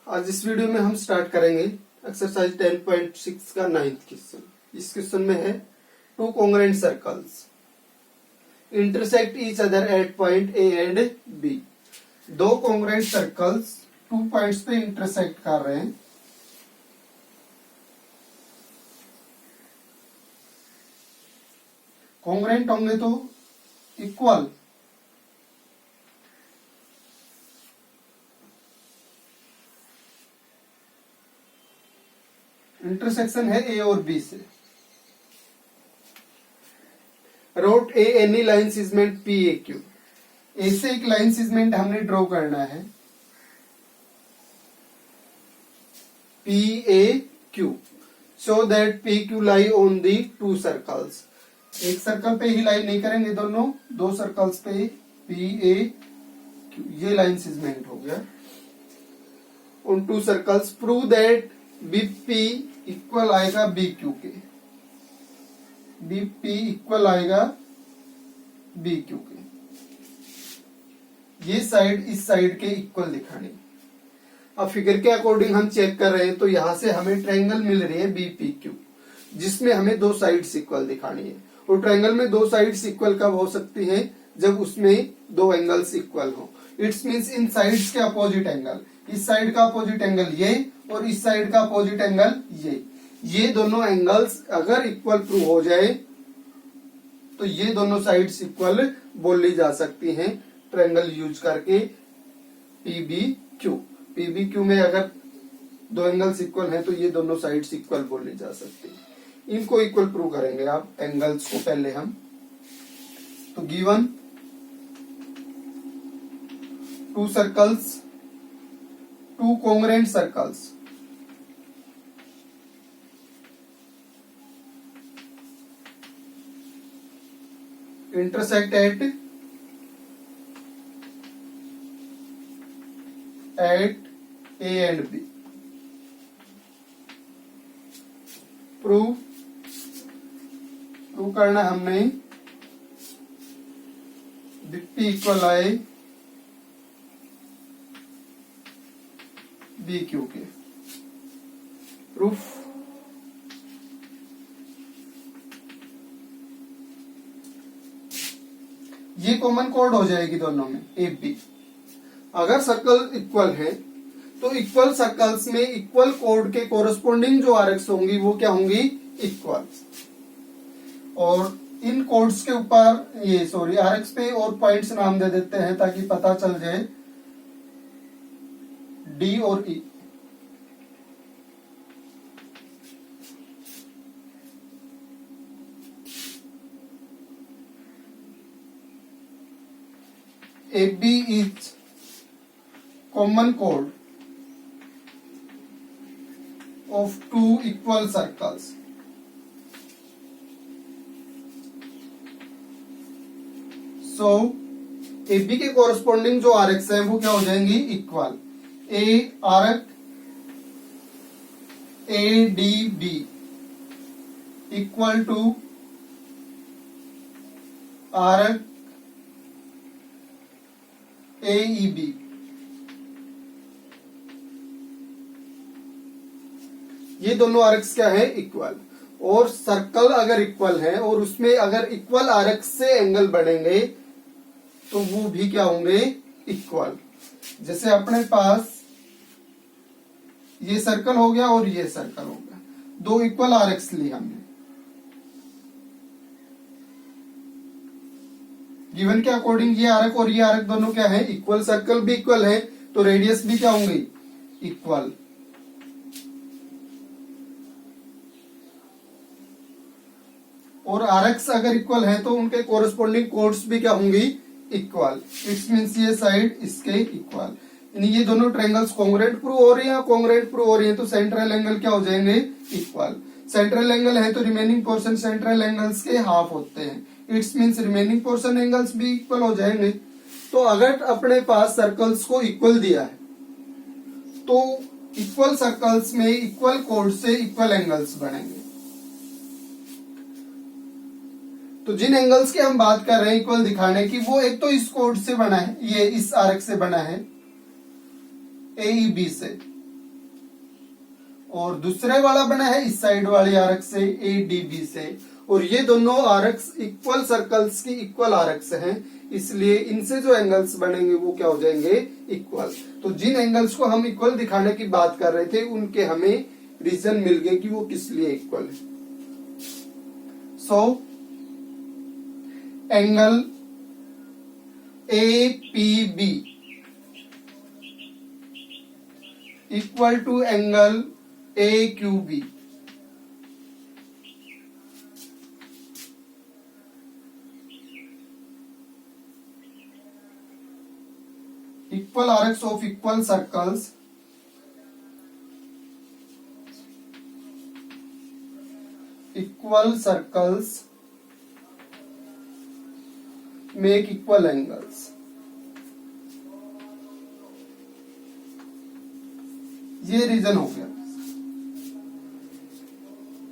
आज इस वीडियो में हम स्टार्ट करेंगे एक्सरसाइज 10.6 का 9th क्वेश्चन। इस क्वेश्चन में है two congruent circles intersect each other at point A and B. दो कॉन्ग्रुएंट सर्कल्स 2 पॉइंट्स पे इंटरसेक्ट कर रहे हैं। कॉन्ग्रुएंट होंगे तो इक्वल, इंटरसेक्शन है ए और बी से। Wrote a any line segment P A Q. A से एक लाइन सीजमेंट हमने ड्रॉ करना है P A Q, so that P Q lie on the two circles. एक सर्कल पे ही लाइन नहीं करेंगे, दोनों दो सर्कल्स पे पी ए क्यू, ये लाइन सीजमेंट हो गया उन two circles. Prove that B P equal आएगा बी क्यू के, बी पी इक्वल आएगा बी क्यू के। ये साइड इस साइड के इक्वल दिखानी। अब फिगर के अकॉर्डिंग हम चेक कर रहे हैं तो यहां से हमें ट्रायंगल मिल रही है बी पी क्यू, जिसमें हमें दो साइड्स इक्वल दिखानी है। और ट्रायंगल में दो साइड्स इक्वल कब हो सकती हैं? जब उसमें दो एंगल्स इक्वल हो। इट्स मींस इन साइड्स के अपोजिट एंगल, इस साइड का अपोजिट एंगल ये और इस साइड का अपोजिट एंगल ये दोनों एंगल्स अगर इक्वल प्रूव हो जाए तो ये दोनों साइड्स इक्वल बोली जा सकती हैं ट्रायंगल यूज करके पीबीक्यू। पीबीक्यू में अगर दो एंगल्स इक्वल हैं तो ये दोनों साइड्स इक्वल बोली जा सकती हैं। इनको इक्वल प्रूव करेंगे आप एंगल्स को पहले हम। तो given to circles, to congruent circles intersect at A and B. Prove करना हमने P इक्वल आए बी क्यू के। प्रूफ ये कॉमन कोड हो जाएगी दोनों में ए बी। अगर सर्कल इक्वल है तो इक्वल सर्कल्स में इक्वल कोड के कोरस्पोंडिंग जो आरएक्स होंगी वो क्या होंगी? इक्वल। और इन कोड्स के ऊपर ये आरएक्स पे और पॉइंट्स नाम दे देते हैं ताकि पता चल जाए डी और ई। AB is common chord of two equal circles. So AB के corresponding जो आरएक्स है वो क्या हो जाएंगी? Equal. A arc ADB equal to arc AEB। ये दोनों आर्क्स क्या है? इक्वल। और सर्कल अगर इक्वल है और उसमें अगर इक्वल आर्क्स से एंगल बढ़ेंगे तो वो भी क्या होंगे? इक्वल। जैसे अपने पास ये सर्कल हो गया और ये सर्कल हो गया, दो इक्वल आर्क्स लिए हमने। गिवन के अकॉर्डिंग ये आर्क और ये आर्क दोनों क्या है? इक्वल। सर्कल भी इक्वल है तो रेडियस भी क्या होंगी? इक्वल। और आर्क्स अगर इक्वल है तो उनके कोरस्पोंडिंग कोड्स भी क्या होंगी? इक्वल। इट्स मींस ये साइड इसके इक्वल। यानी ये दोनों ट्रायंगल्स कॉन्ग्रुएंट प्रूव हो रही है, कॉन्ग्रुएंट प्रूव हो रही है तो सेंट्रल एंगल क्या हो जाएंगे? इक्वल। सेंट्रल एंगल है तो रिमेनिंग पोर्शन सेंट्रल एंगल्स के हाफ होते हैं। It's means remaining portion angles भी इक्वल हो जाएंगे। तो अगर अपने पास सर्कल्स को इक्वल दिया है तो इक्वल सर्कल्स में इक्वल कोड से इक्वल एंगल्स बनेंगे। तो जिन एंगल्स की हम बात कर रहे हैं इक्वल दिखाने की, वो एक तो इस कोड से बना है, ये इस आर्क से बना है AEB से, और दूसरे वाला बना है इस साइड वाले आर्क से ADB से, और ये दोनों आर्क्स इक्वल सर्कल्स की इक्वल आर्क्स हैं, इसलिए इनसे जो एंगल्स बनेंगे वो क्या हो जाएंगे, इक्वल। तो जिन एंगल्स को हम इक्वल दिखाने की बात कर रहे थे उनके हमें रीजन मिल गए कि वो किस लिए इक्वल है। So angle APB equal to angle AQB। Equal arcs of equal circles make equal angles। ये रीजन हो गया।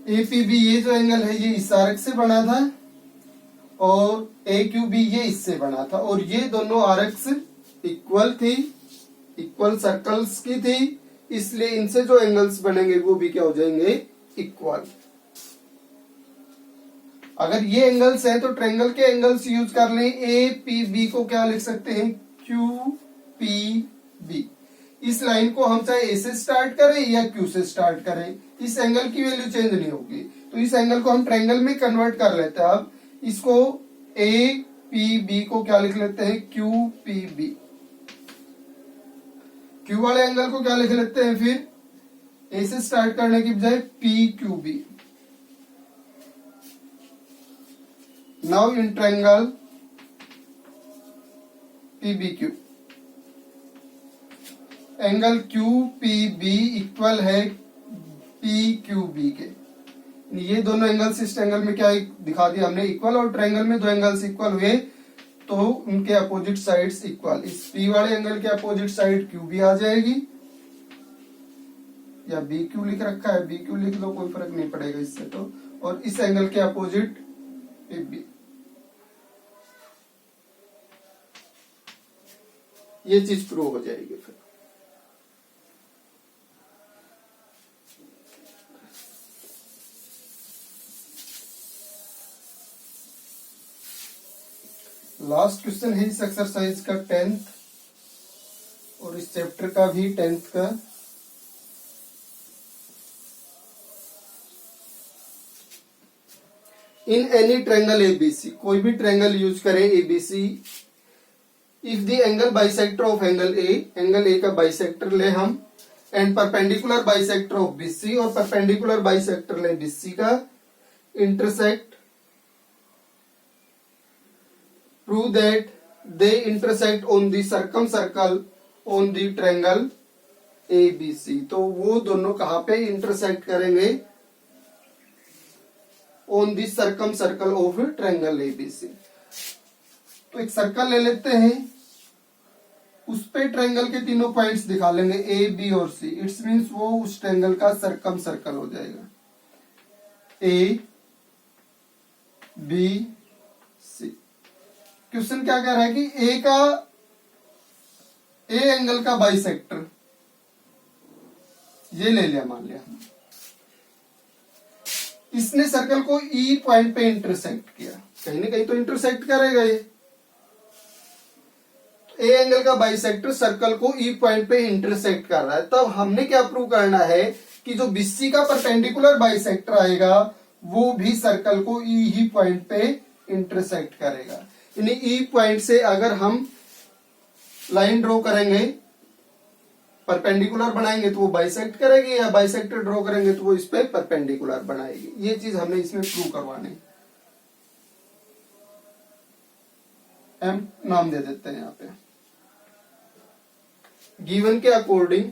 APB ये जो एंगल है ये इस आर्क से बना था और AQB ये इससे बना था, और ये दोनों आर्क्स इक्वल थी, इक्वल सर्कल्स की थी, इसलिए इनसे जो एंगल्स बनेंगे वो भी क्या हो जाएंगे, इक्वल। अगर ये एंगल्स हैं तो ट्रायंगल के एंगल्स यूज कर लें। APB को क्या लिख सकते हैं, QPB। इस लाइन को हम चाहे A से स्टार्ट करें या Q से स्टार्ट करें, इस एंगल की वैल्यू चेंज नहीं होगी। तो इस एंगल को हम ट्रायंगल में कन्वर्ट कर लेते हैं। अब इसको APB को क्या लिख लेते हैं, QPB। Q वाले एंगल को क्या लिख लेते हैं फिर, A से स्टार्ट करने की बजाय PQB। Now in triangle PBQ, angle QPB equal है PQB के। ये दोनों एंगल्स इस ट्रायंगल में क्या दिखा दिया हमने, इक्वल, और ट्रायंगल में दो एंगल्स इक्वल हुए तो उनके अपोजिट साइड्स इक्वल। इस P वाले एंगल के अपोजिट साइड QB आ जाएगी, या BQ लिख रखा है, BQ लिख लो, कोई फर्क नहीं पड़ेगा इससे तो, और इस एंगल के अपोजिट PB। ये चीज प्रूव हो जाएगी फिर। लास्ट क्वेश्चन है इस एक्सरसाइज का 10th और इस चैप्टर का भी 10th का। इन एनी ट्रायंगल ABC, कोई भी ट्रायंगल यूज करें ABC, if the angle bisector of angle A का बाइसेक्टर ले हम, and perpendicular bisector of BC, और परपेंडिकुलर बाइसेक्टर ले BC का, intersect, prove that they intersect on the circumcircle on the triangle ABC। तो वो दोनों कहां पे इंटरसेक्ट करेंगे, on the circumcircle of triangle ABC। तो एक सर्कल ले लेते हैं, उस पे ट्रायंगल के तीनों पॉइंट्स दिखा लेंगे A, B और C। इट्स मीन्स वो उस ट्रायंगल का सर्कमसर्कल हो जाएगा। A, B, C। क्वेश्चन क्या कह रहा है कि A एंगल का बाइसेक्टर ये ले लिया, मान लिया, इसने सर्कल को E पॉइंट पे इंटरसेक्ट किया, कहीं ना कहीं तो इंटरसेक्ट करेगा ये। A एंगल का बाइसेक्टर सर्कल को E पॉइंट पे इंटरसेक्ट कर रहा है, तब हमने क्या प्रूव करना है कि जो BC का परपेंडिकुलर बाइसेक्टर आएगा वो भी सर्कल को E ही पॉइंट पे इंटरसेक्ट करेगा। यानी E पॉइंट से अगर हम लाइन ड्रॉ करेंगे, परपेंडिकुलर बनाएंगे तो वो बाइसेक्ट करेगी, या बाइसेक्टर ड्रॉ करेंगे तो वो इस पे परपेंडिकुलर बनाएगी। ये चीज हमने इसमें प्रूव करवानी। M नाम दे देते हैं यहाँ पे। गिवन के according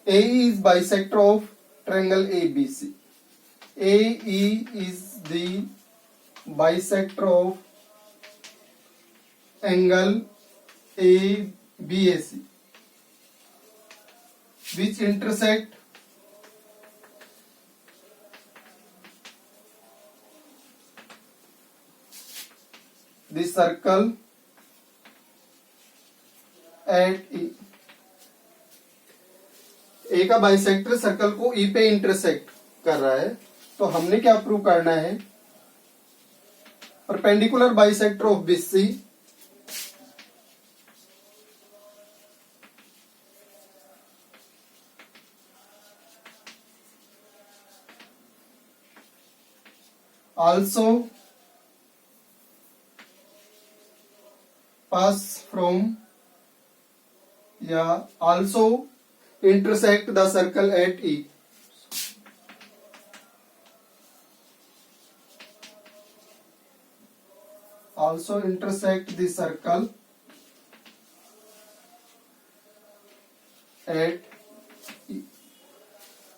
AE is bisector of triangle ABC। AE is the bisector of angle ABAC which intersect the circle at E. A का बाइसेक्टर सर्कल को ई पे इंटरसेक्ट कर रहा है, तो हमने क्या प्रूव करना है, perpendicular bisector of BC also pass from also intersect the circle at E. Also intersect the circle at E.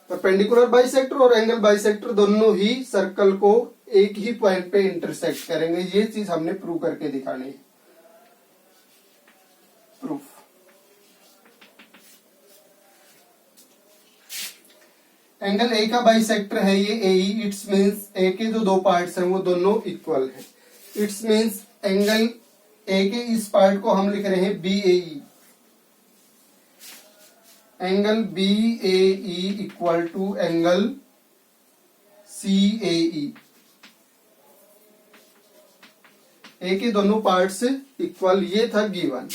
Perpendicular bisector और एंगल बाइसेक्टर दोनों ही सर्कल को एक ही पॉइंट पे इंटरसेक्ट करेंगे। ये चीज हमने प्रूव करके दिखानी है। प्रूफ, एंगल ए का बाइसेक्टर है ये एई, इट्स मीन्स ए के जो दो पार्ट्स हैं वो दोनों इक्वल हैं। इट्स मीन्स एंगल ए के इस पार्ट को हम लिख रहे हैं B A E, angle B A E equal to angle C A E. A के दोनों पार्ट्स इक्वल, ये था गिवन।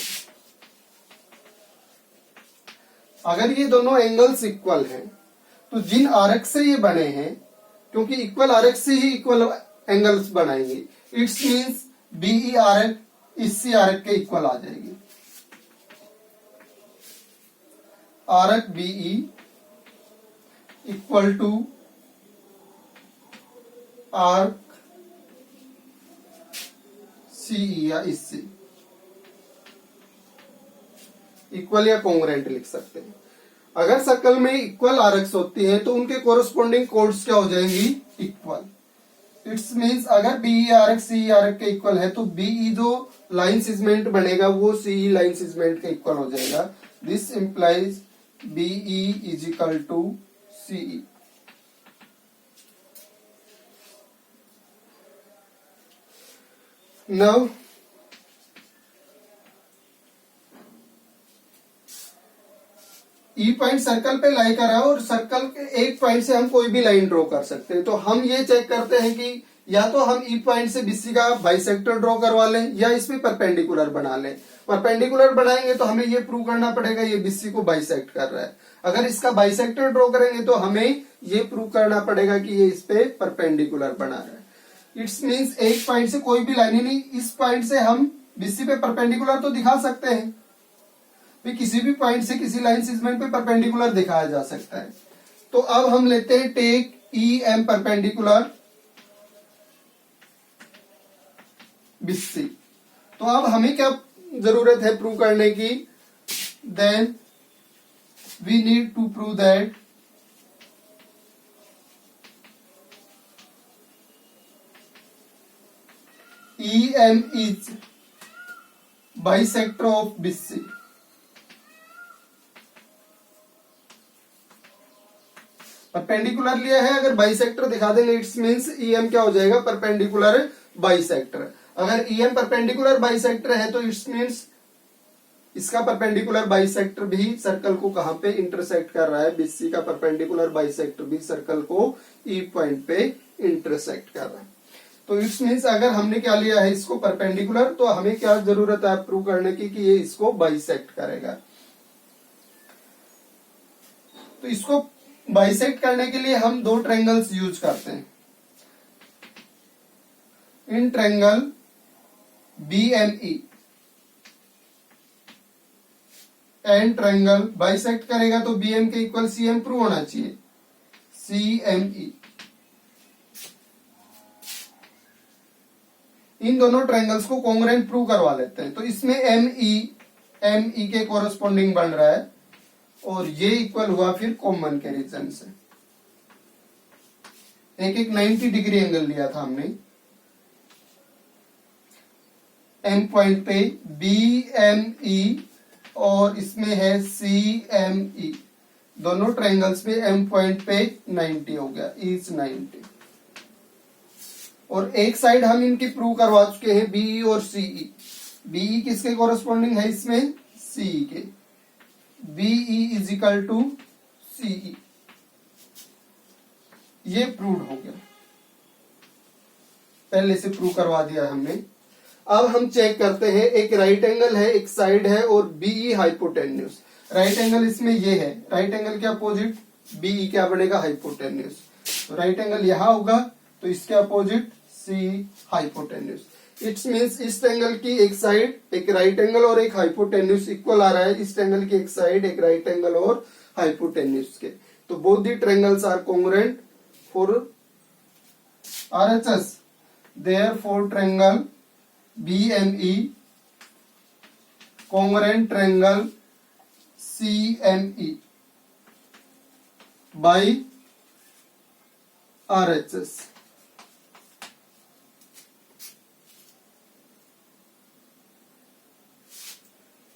अगर ये दोनों एंगल्स इक्वल हैं तो जिन आर्क से ये बने हैं, क्योंकि इक्वल आर्क से ही इक्वल एंगल्स बनाएंगे, इट्स मीन्स बीई आर्क इस सी आर्क के इक्वल आ जाएगी। Arc BE equal to arc C या इससे इक्वल या कॉन्ग्रुएंट लिख सकते हैं। अगर सर्कल में इक्वल आर्क्स होती हैं तो उनके कोरस्पोंडिंग कोड्स क्या हो जाएंगी, इक्वल। इट्स मीन्स अगर बीई आर्क सी आर्क के इक्वल है तो बीई जो लाइन सिगमेंट बनेगा वो सी लाइन सिगमेंट के इक्वल हो जाएगा। This implies BE is equal to CE. Now E point circle पे लाई कर रहा है और सर्कल के एक पॉइंट से हम कोई भी लाइन ड्रॉ कर सकते हैं। तो हम ये चेक करते हैं कि या तो हम ई पॉइंट से बीसी का बाइसेक्टर ड्रॉ करवा लें या इसमें परपेंडिकुलर बना लें। परपेंडिकुलर बनाएंगे तो हमें ये प्रूव करना पड़ेगा ये बीसी को बाइसेक्ट कर रहा है। अगर इसका बाइसेक्टर ड्रॉ करेंगे तो हमें ये प्रूव करना पड़ेगा कि ये इस पे परपेंडिकुलर बना रहा है। इट्स मीन्स एक पॉइंट से कोई भी लाइन ही नहीं, इस पॉइंट से हम बीसी पे परपेंडिकुलर तो दिखा सकते हैं, भी किसी भी पॉइंट से किसी लाइन सेगमेंट पे परपेंडिकुलर दिखाया जा सकता है। तो अब हम लेते हैं take E M perpendicular BC. तो अब हमें क्या जरूरत है प्रूव करने की, then we need to prove that E M is bisector of BC. Perpendicular लिया है, अगर बाइसेक्टर दिखा देंगे इट्स मीन्स ईएम क्या हो जाएगा, परपेंडिकुलर बाइसेक्टर। अगर ईएम परपेंडिकुलर बाइसेक्टर है तो इट्स मीन्स इसका परपेंडिकुलर बाइसेक्टर भी सर्कल को कहां पे इंटरसेक्ट कर रहा है, बीसी का परपेंडिकुलर बाइसेक्टर भी सर्कल को ई पॉइंट पे इंटरसेक्ट कर रहा है। तो इट्स मीन्स अगर हमने क्या लिया है इसको परपेंडिकुलर, तो हमें क्या जरूरत है प्रूव करने की कि ये इसको बाइसेक्ट करेगा। तो इसको बाइसेक्ट करने के लिए हम दो ट्रायंगल्स यूज करते हैं। In triangle BME and triangle bisect करेगा तो बीएम के इक्वल सीएम प्रूव होना चाहिए, सीएमई। इन दोनों ट्रायंगल्स को कॉन्ग्रुएंट प्रूव करवा लेते हैं। तो इसमें एमई के कोरस्पोंडिंग बन रहा है और ये इक्वल हुआ फिर कॉमन के रीजन से। एक 90 डिग्री एंगल लिया था हमने एम पॉइंट पे बीएमई और इसमें है सीएमई। दोनों ट्रायंगल्स में एम पॉइंट पे 90 हो गया, इज 90। और एक साइड हम इनकी प्रूव करवा चुके हैं बीई और सीई। बीई किसके कोरस्पॉन्डिंग है इसमें, सीई के। BE is equal to CE, ये प्रूव हो गया, पहले से प्रूव करवा दिया हमने। अब हम चेक करते हैं, एक राइट एंगल है, एक साइड है और बीई हाइपोटेन्यूज। राइट एंगल इसमें ये है, राइट एंगल के अपोजिट बीई क्या बनेगा, हाइपोटेन्यूज। तो राइट एंगल यहां होगा तो इसके opposite C hypotenuse. It's means इस एंगल की एक साइड, एक राइट एंगल और एक हाइपोटेन्यूज इक्वल आ रहा है, इस एंगल की एक साइड, एक राइट एंगल और हाइपोटेन्यूज के। तो both the triangles are congruent for RHS, therefore triangle BME congruent triangle CME by RHS।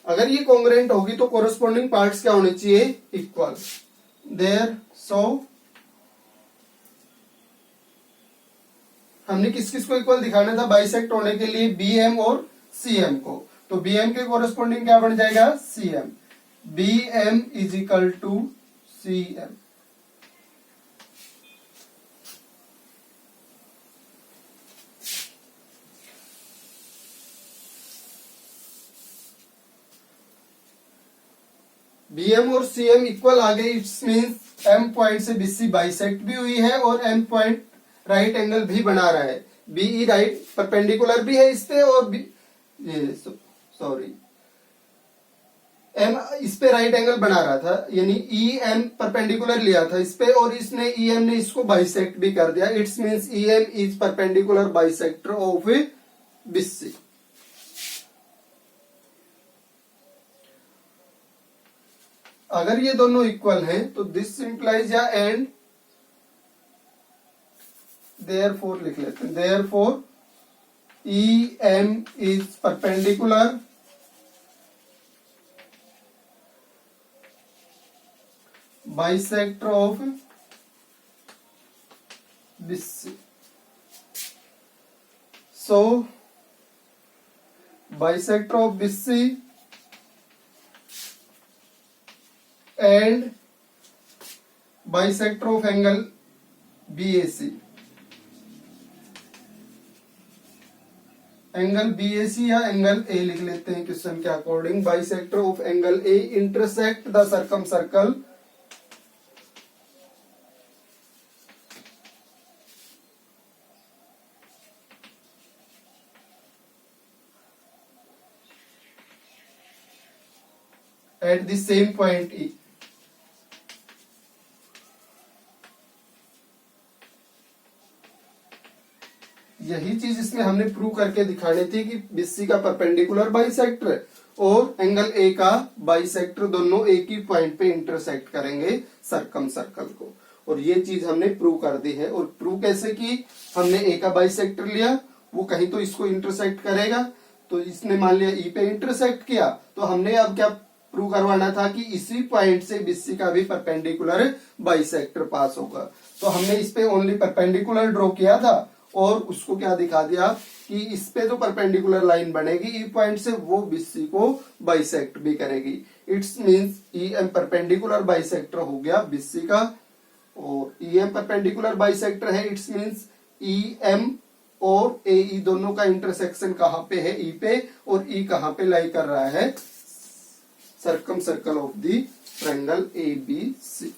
अगर ये कॉन्ग्रुएंट होगी तो कोरस्पॉन्डिंग पार्ट्स क्या होने चाहिए, इक्वल। देयर सो हमने किस किस को इक्वल दिखाना था, बाइसेक्ट होने के लिए BM और CM को। तो BM के कोरस्पॉन्डिंग क्या बन जाएगा, CM। BM is equal to CM। BM और CM इक्वल आ गए, इट्स मीन्स M पॉइंट से BC बाइसेक्ट भी हुई है और M पॉइंट राइट एंगल भी बना रहा है। BE राइट परपेंडिकुलर भी है इस पे और M इस पे राइट एंगल बना रहा था, यानी EM परपेंडिकुलर लिया था इस पे और इसने EM ने इसको बाइसेक्ट भी कर दिया। It's means EM is perpendicular bisector of BC। अगर ये दोनों इक्वल हैं तो दिस इंप्लाइज या एंड, therefore लिख लेते हैं, therefore EM is perpendicular bisector of BC। So bisector of BC and bisector of angle BAC। Angle BAC या एंगल A लिख लेते हैं क्वेश्चन के according. Bisector of angle A intersect the circum circle at the same point E। यही चीज इसमें हमने prove करके दिखानी थी कि BC का परपेंडिकुलर बाइसेक्टर और एंगल A का बाइसेक्टर दोनों एक ही पॉइंट पे इंटरसेक्ट करेंगे सर्कम सर्कल को, और ये चीज हमने प्रूव कर दी है। और प्रूव कैसे की, हमने A का बाइसेक्टर लिया, वो कहीं तो इसको इंटरसेक्ट करेगा, तो इसने मान लिया E पे इंटरसेक्ट किया, तो हमने अब क्या प्रूव करवाना था कि इसी पॉइंट से BC का भी परपेंडिकुलर बाइसेक्टर पास होगा। तो हमने इस पे ओनली परपेंडिकुलर ड्रॉ किया था और उसको क्या दिखा दिया कि इस पे तो परपेंडिकुलर लाइन बनेगी ई पॉइंट से, वो BC को बाइसेक्ट भी करेगी। It's means EM perpendicular bisector हो गया BC का, और EM परपेंडिकुलर बाइसेक्टर है, इट्स मींस EM और AE दोनों का इंटरसेक्शन कहाँ पे है, E पे, और E कहाँ पे लाई कर रहा है, circum circle of the triangle ABC।